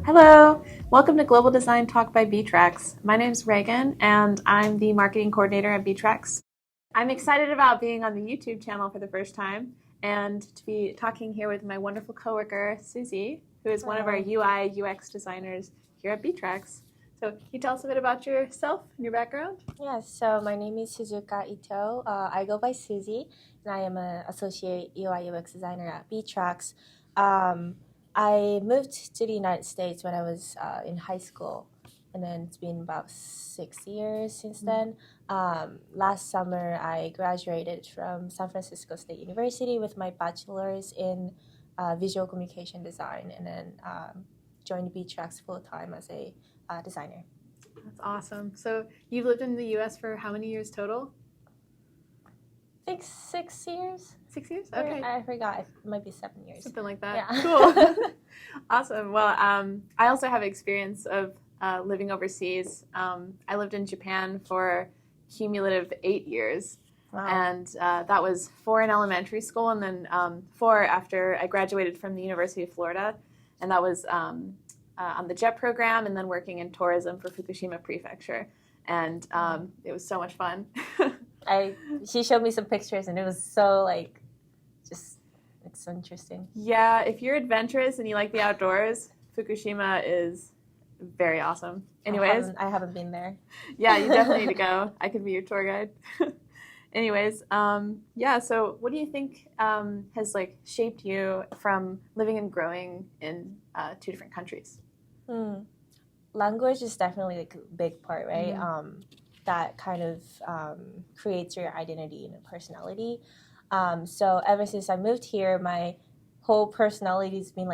Hello, welcome to Global Design Talk by btrax. My name is Reagan, and I'm the marketing coordinator at btrax. I'm excited about being on the YouTube channel for the first time and to be talking here with my wonderful coworker, Susie, who is one of our UI UX designers here at btrax. So can you tell us a bit about yourself and your background? Yes, so my name is Suzuka Ito. I go by Susie, and I am an associate UI UX designer at btrax. I moved to the United States when I was in high school, and then it's been about 6 years since then. Last summer, I graduated from San Francisco State University with my bachelor's in visual communication design, and then joined btrax full-time as a designer. That's awesome. So you've lived in the U.S. for how many years total? I think 6 years. 6 years? Okay. I forgot. It might be 7 years. Something like that. Yeah. Cool. Awesome. Well, I also have experience of living overseas. I lived in Japan for cumulative 8 years. Wow. And that was 4 in elementary school and then 4 after I graduated from the University of Florida. And that was on the JET program and then working in tourism for Fukushima Prefecture. And it was so much fun. She showed me some pictures and it was so it's so interesting. Yeah, if you're adventurous and you like the outdoors, Fukushima is very awesome. Anyways, I haven't been there. Yeah, you definitely need to go. I could be your tour guide. Anyways, yeah. So, what do you think has shaped you from living and growing in 2 different countries? Language is definitely a big part, right? Mm-hmm. That kind of creates your identity and personality. So ever since I moved here, my whole personality has been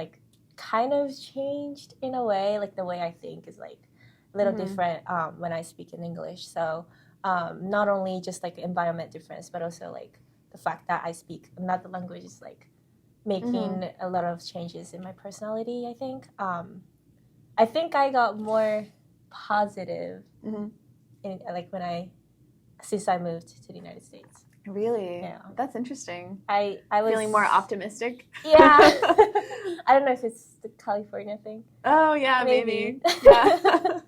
kind of changed in a way. The way I think is a little different when I speak in English. So not only just environment difference, but also the fact that I speak another language is making a lot of changes in my personality. I think I got more positive since I moved to the United States. Really? Yeah. That's interesting. I was feeling more optimistic. Yeah. I don't know if it's the California thing. Oh yeah, maybe. Yeah.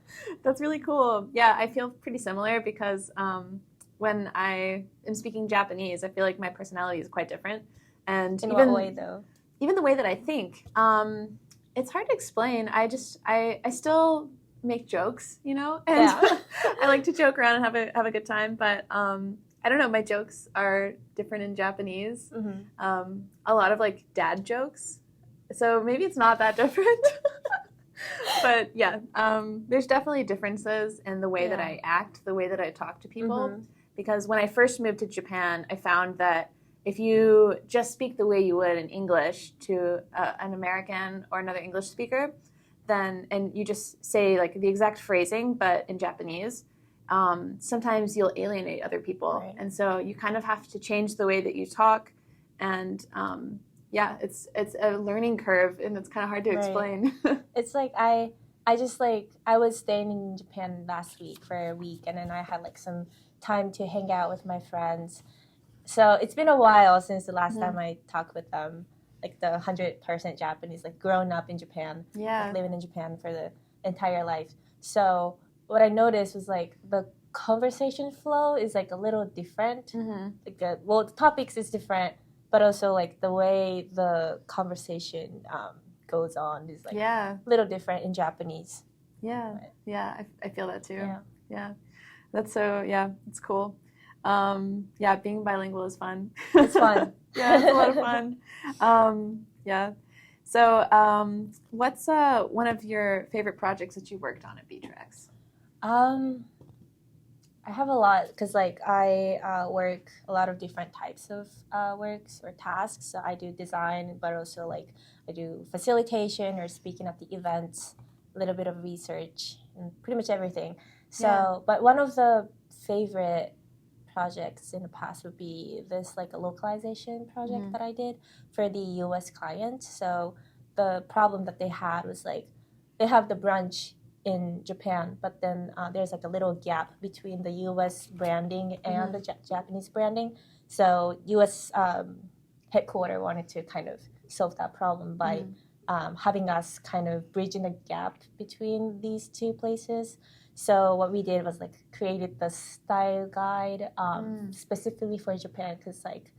That's really cool. Yeah, I feel pretty similar because when I am speaking Japanese, I feel like my personality is quite different. And in what way though? Even the way that I think. It's hard to explain. I still make jokes, and Yeah. I like to joke around and have a good time. But I don't know. My jokes are different in Japanese. A lot of dad jokes. So maybe it's not that different. But yeah, there's definitely differences in the way that I act, the way that I talk to people. Because when I first moved to Japan, I found that if you just speak the way you would in English to an American or another English speaker, and you just say the exact phrasing, but in Japanese, sometimes you'll alienate other people. Right. And so you kind of have to change the way that you talk. And yeah, it's a learning curve, and it's kind of hard to explain. It's I was staying in Japan last week for a week, and then I had some time to hang out with my friends. So it's been a while since the last time I talked with them, the 100% Japanese, grown up in Japan, living in Japan for the entire life. So what I noticed was the conversation flow is a little different. The topics is different, but also the way the conversation goes on is a little different in Japanese. Yeah, right. Yeah, I feel that too. Yeah. That's it's cool. Yeah, being bilingual is fun. It's fun. Yeah, it's a lot of fun. Yeah. So, what's one of your favorite projects that you worked on at btrax? I have a lot because I work a lot of different types of works or tasks. So I do design, but also I do facilitation or speaking at the events, a little bit of research, and pretty much everything. So, but one of the favorite projects in the past would be this a localization project that I did for the U.S. client. So the problem that they had was they have the branch in Japan, but then there's a little gap between the U.S. branding and the Japanese branding. So U.S. Headquarters wanted to kind of solve that problem by having us kind of bridging the gap between these two places. So what we did was like created the style guide specifically for Japan, because like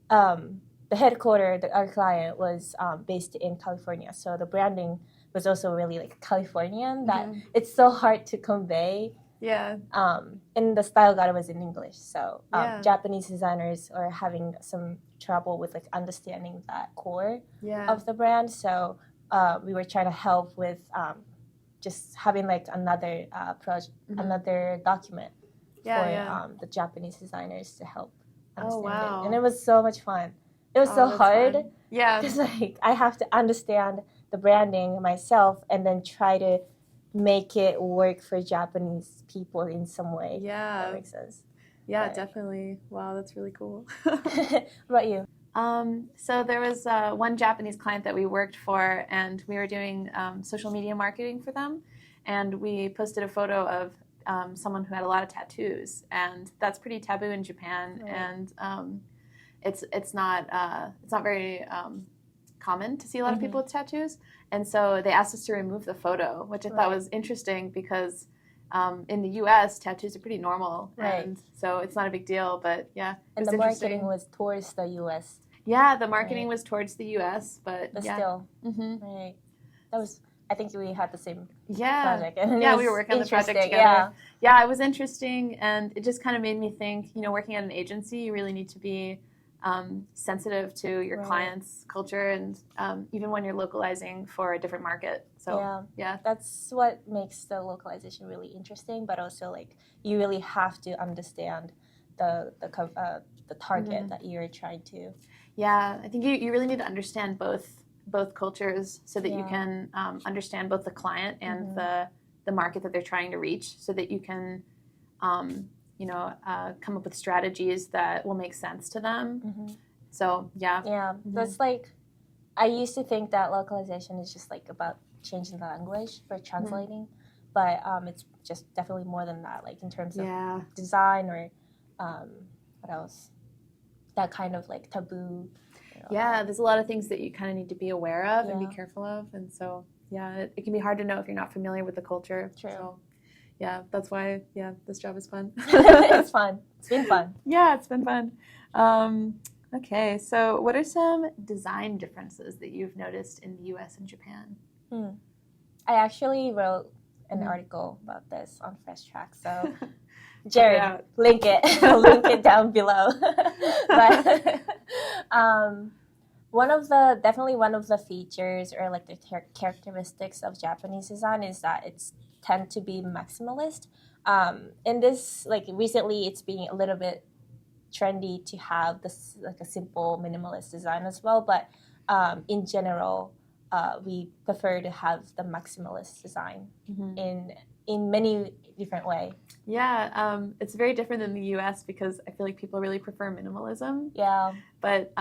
the headquarters, our client was based in California, so the branding was also really like Californian that it's so hard to convey. Yeah. And the style guide was in English, so Japanese designers are having some trouble with like understanding that core of the brand. So we were trying to help with just having like another another document for the Japanese designers to help understand it. And it was so much fun. It was so hard. Fun. Yeah. Because like I have to understand the branding myself and then try to make it work for Japanese people in some way. Yeah. That makes sense. Yeah, definitely. Wow, that's really cool. What about you? So there was one Japanese client that we worked for, and we were doing social media marketing for them, and we posted a photo of someone who had a lot of tattoos, and that's pretty taboo in Japan, and it's not very common to see a lot of people with tattoos, and so they asked us to remove the photo, which I thought was interesting because in the U.S. tattoos are pretty normal, and so it's not a big deal. But yeah, and the marketing was towards the U.S. Yeah, the marketing was towards the U.S., but still, right? That was. I think we had the same project. And we were working on the project together. Yeah, it was interesting, and it just kind of made me think. You know, working at an agency, you really need to be sensitive to your client's culture, and even when you're localizing for a different market. So that's what makes the localization really interesting. But also, like, you really have to understand the target that you're trying to. Yeah, I think you really need to understand both cultures so that you can understand both the client and the market that they're trying to reach, so that you can come up with strategies that will make sense to them. So that's like, I used to think that localization is just like about changing the language for translating, but it's just definitely more than that, like in terms of design or what else, that kind of like taboo. There's a lot of things that you kind of need to be aware of and be careful of, and so it can be hard to know if you're not familiar with the culture. True. So, that's why this job is fun. It's fun. It's been fun. Yeah, it's been fun. Okay, so what are some design differences that you've noticed in the U.S. and Japan? I actually wrote an article about this on Btrax, so Jared, link it down below. But one of the features or like the characteristics of Japanese design is that it's tend to be maximalist. In this, like recently, it's being a little bit trendy to have this like a simple minimalist design as well. But in general, we prefer to have the maximalist design in many different ways. Yeah, it's very different in the U.S. because I feel like people really prefer minimalism. Yeah. But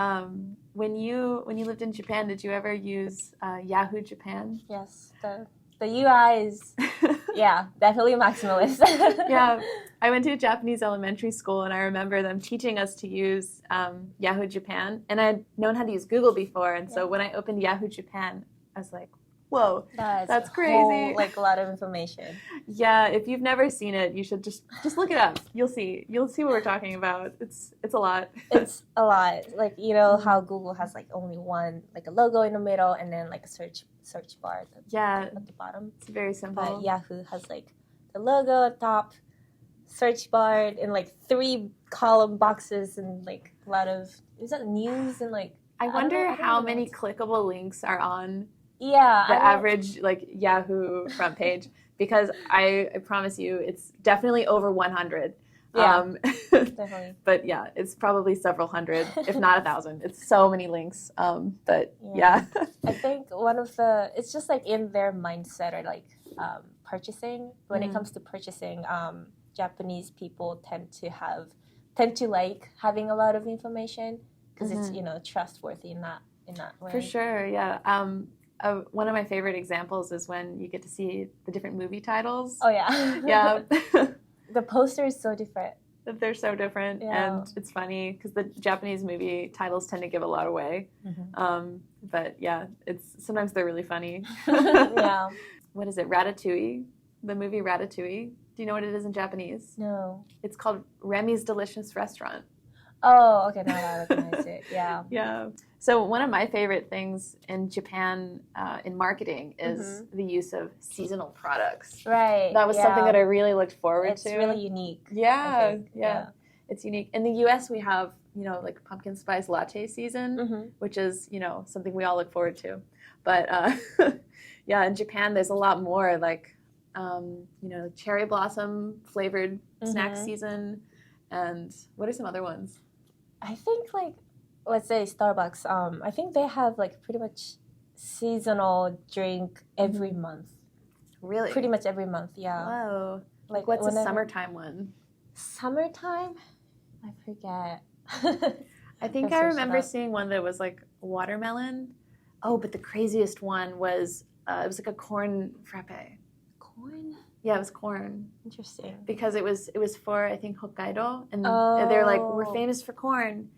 when you lived in Japan, did you ever use Yahoo Japan? Yes. The UI is, definitely maximalist. Yeah, I went to a Japanese elementary school, and I remember them teaching us to use Yahoo Japan. And I'd known how to use Google before, and so when I opened Yahoo Japan, I was like, whoa, that's crazy. Like a lot of information. Yeah, if you've never seen it, you should just look it up. You'll see what we're talking about. It's a lot. It's a lot. Like, you know how Google has like only one, like a logo in the middle and then like a search bar at the bottom. It's very simple. But Yahoo has like the logo at top, search bar, and like 3 column boxes and like a lot of, is that news and like, I wonder how many clickable links are on the average like Yahoo front page, because I promise you it's definitely over 100. Definitely. But it's probably several hundred, if not 1,000. It's so many links. But I think it's just like in their mindset or like purchasing. When it comes to purchasing, Japanese people tend to like having a lot of information because it's trustworthy in that way. For sure, yeah. One of my favorite examples is when you get to see the different movie titles. Oh, yeah. Yeah. The poster is so different. that they're so different, and it's funny because the Japanese movie titles tend to give a lot away. But yeah, sometimes they're really funny. Yeah. What is it? Ratatouille, the movie Ratatouille. Do you know what it is in Japanese? No. It's called Remy's Delicious Restaurant. Oh, okay. Now I recognize it. Yeah. Yeah. So one of my favorite things in Japan in marketing is the use of seasonal products. Right. That was something that I really looked forward to. It's really unique. Yeah. It's unique. In the U.S., we have, like pumpkin spice latte season, which is, something we all look forward to. But yeah, in Japan, there's a lot more like, cherry blossom flavored snack season. And what are some other ones? I think let's say Starbucks, I think they have pretty much seasonal drink every month. Really? Pretty much every month, yeah. Whoa. What's a summertime one? Summertime? I forget. I think I remember seeing one that was like watermelon. Oh, but the craziest one was, it was like a corn frappe. Corn? Yeah, it was corn. Interesting. Because it was for, I think, Hokkaido. And they're like, we're famous for corn.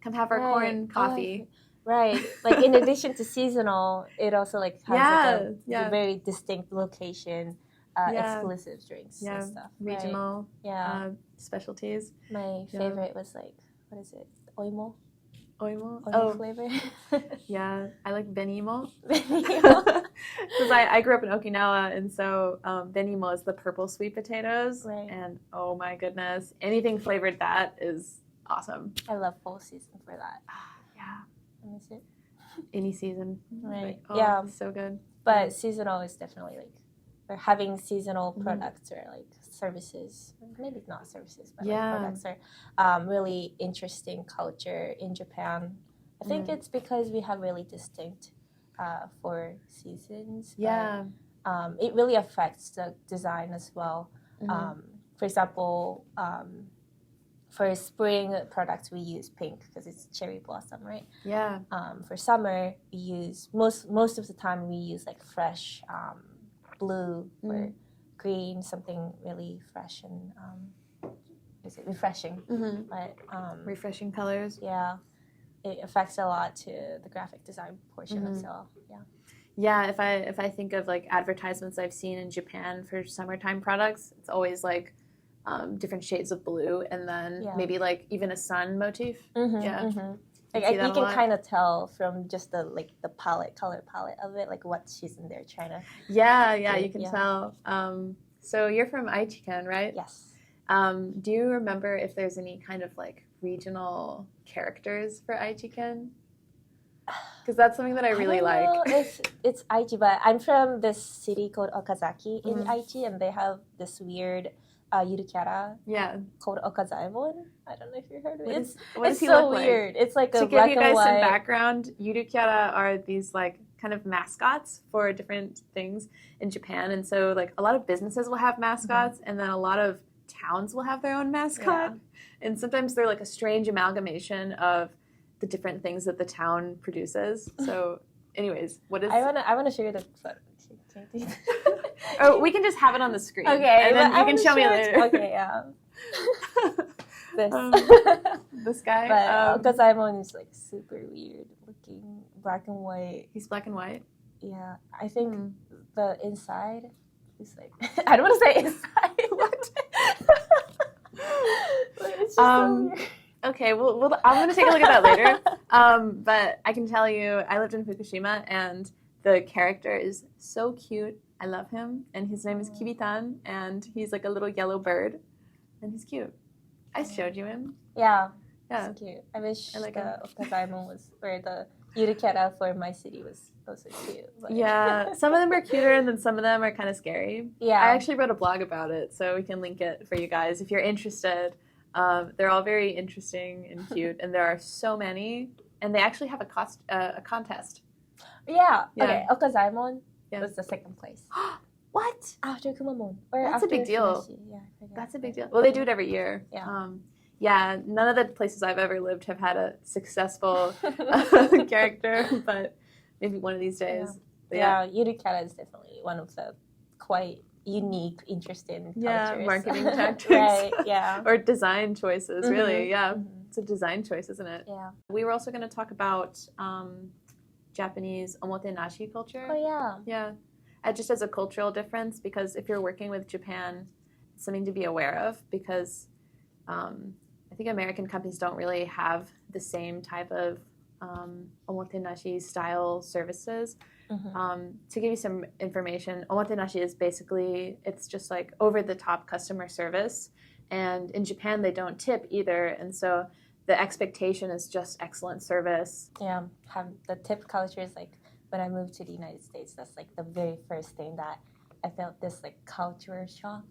Come have our corn coffee. Right. In addition to seasonal, it also has a very distinct location, exclusive drinks and stuff. Regional specialties. My favorite was what is it? Oimo? Oimo flavor. Yeah, I like benimo. Because I grew up in Okinawa, and so benimo is the purple sweet potatoes. Right. And oh my goodness, anything flavored that is awesome. I love fall season for that. Yeah. I miss it. Any season. Right. It's so good. But seasonal is definitely or having seasonal products or services, maybe not services, but products are really interesting culture in Japan. I think it's because we have really distinct 4 seasons. Yeah. It really affects the design as well. For example, for spring products, we use pink because it's cherry blossom, right? Yeah. For summer, we use most of the time we use fresh blue or green, something really fresh and is it refreshing? But refreshing colors. Yeah, it affects a lot to the graphic design portion as well. Yeah. Yeah, if I think of advertisements I've seen in Japan for summertime products, it's always different shades of blue, and then maybe even a sun motif. You can kind of tell from just the color palette of it, what she's in there trying to. Yeah, you can tell. So you're from Aichiken, right? Yes. Do you remember if there's any kind of regional characters for Aichiken? Because that's something that I really like. It's Aichi, but I'm from this city called Okazaki in Aichi, and they have this weird Yurukyara called Okazaemon. I don't know if you heard of it. It's so weird. It's like a black and white. To give you guys some background, Yurukyara are these kind of mascots for different things in Japan, and so a lot of businesses will have mascots, and then a lot of towns will have their own mascot, and sometimes they're a strange amalgamation of the different things that the town produces. So, anyways, what is? I wanna show you the photo. Oh, we can just have it on the screen. Okay, and then you can show me later. Okay, yeah. This guy. But Okazaemon is super weird looking, black and white. He's black and white. Yeah, I think the inside is I don't want to say inside. What? But it's just so weird. Okay, well, I'm going to take a look at that later. But I can tell you, I lived in Fukushima, and the character is so cute. I love him, and his name is Kibitan, and he's a little yellow bird, and he's cute. I showed you him. Yeah. It's cute. I wish the Okazaemon was where the Yurukyara for my city was also cute. But. Yeah, some of them are cuter, and then some of them are kind of scary. Yeah. I actually wrote a blog about it, so we can link it for you guys if you're interested. They're all very interesting and cute, and there are so many, and they actually have a contest. Yeah. Okay, Okazaemon was the second place. What? After Kumamon. That's a big deal. Yeah, that's a big deal. Well, they do it every year. Yeah. None of the places I've ever lived have had a successful character, but maybe one of these days. Yeah, Yurukyara is definitely one of the quite unique, interesting Yeah, cultures. marketing tactics. Right, yeah. Or design choices, really. Yeah. Mhm. It's a design choice, isn't it? Yeah. We were also going to talk about Japanese Omotenashi culture. Oh, yeah. Yeah. Just as a cultural difference, because if you're working with Japan, it's something to be aware of, because I think American companies don't really have the same type of Omotenashi style services. To give you some information, Omotenashi is basically, it's just like over-the-top customer service. And in Japan, they don't tip either. And so the expectation is just excellent service. Yeah, the tip culture is like, when I moved to the United States, that's like the very first thing that I felt this like culture shock.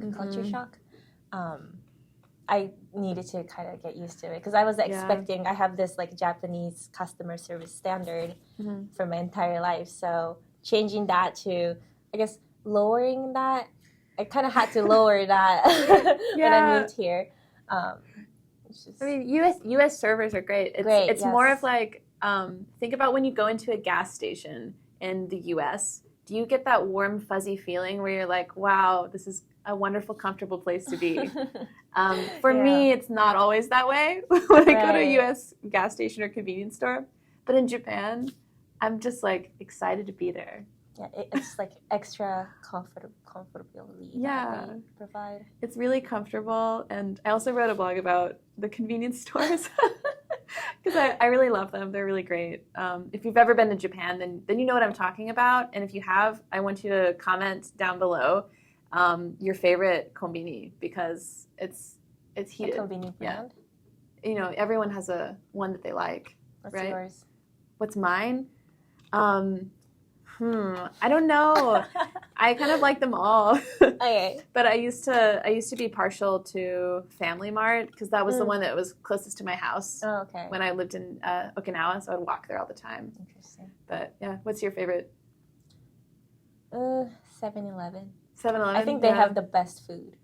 I needed to kind of get used to it because I was expecting, I have this like Japanese customer service standard for my entire life. So changing that to, I guess, lowering that, I kind of had to lower that when I moved here. I mean, U.S. servers are great. It's more of like, think about when you go into a gas station in the U.S. Do you get that warm, fuzzy feeling where you're like, wow, this is a wonderful, comfortable place to be? For me, it's not always that way when I go to a U.S. gas station or convenience store. But in Japan, I'm just like excited to be there. Yeah, it's like extra comfortability that they provide. It's really comfortable. And I also wrote a blog about the convenience stores because I really love them. They're really great. If you've ever been to Japan, then you know what I'm talking about. And if you have, I want you to comment down below your favorite Konbini, because it's heated. A Konbini brand? Yeah. You know, everyone has one that they like. What's right? yours? What's mine? I don't know. I kind of like them all. Okay. But I used to be partial to Family Mart because that was the one that was closest to my house. Oh, okay. When I lived in Okinawa, so I'd walk there all the time. Interesting. But yeah, what's your favorite? 7-Eleven. 7-Eleven. I think they have the best food.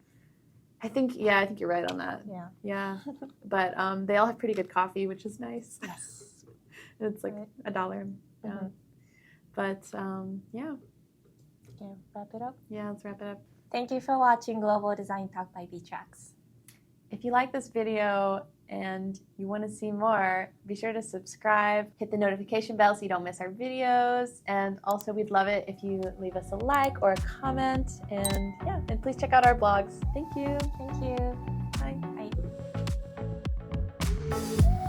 I think you're right on that. Yeah. Yeah. But they all have pretty good coffee, which is nice. Yes. It's like $1. Yeah. But yeah. Yeah, wrap it up? Yeah, let's wrap it up. Thank you for watching Global Design Talk by btrax. If you like this video and you want to see more, be sure to subscribe, hit the notification bell so you don't miss our videos, and also we'd love it if you leave us a like or a comment, and yeah, and please check out our blogs. Thank you. Thank you. Bye. Bye.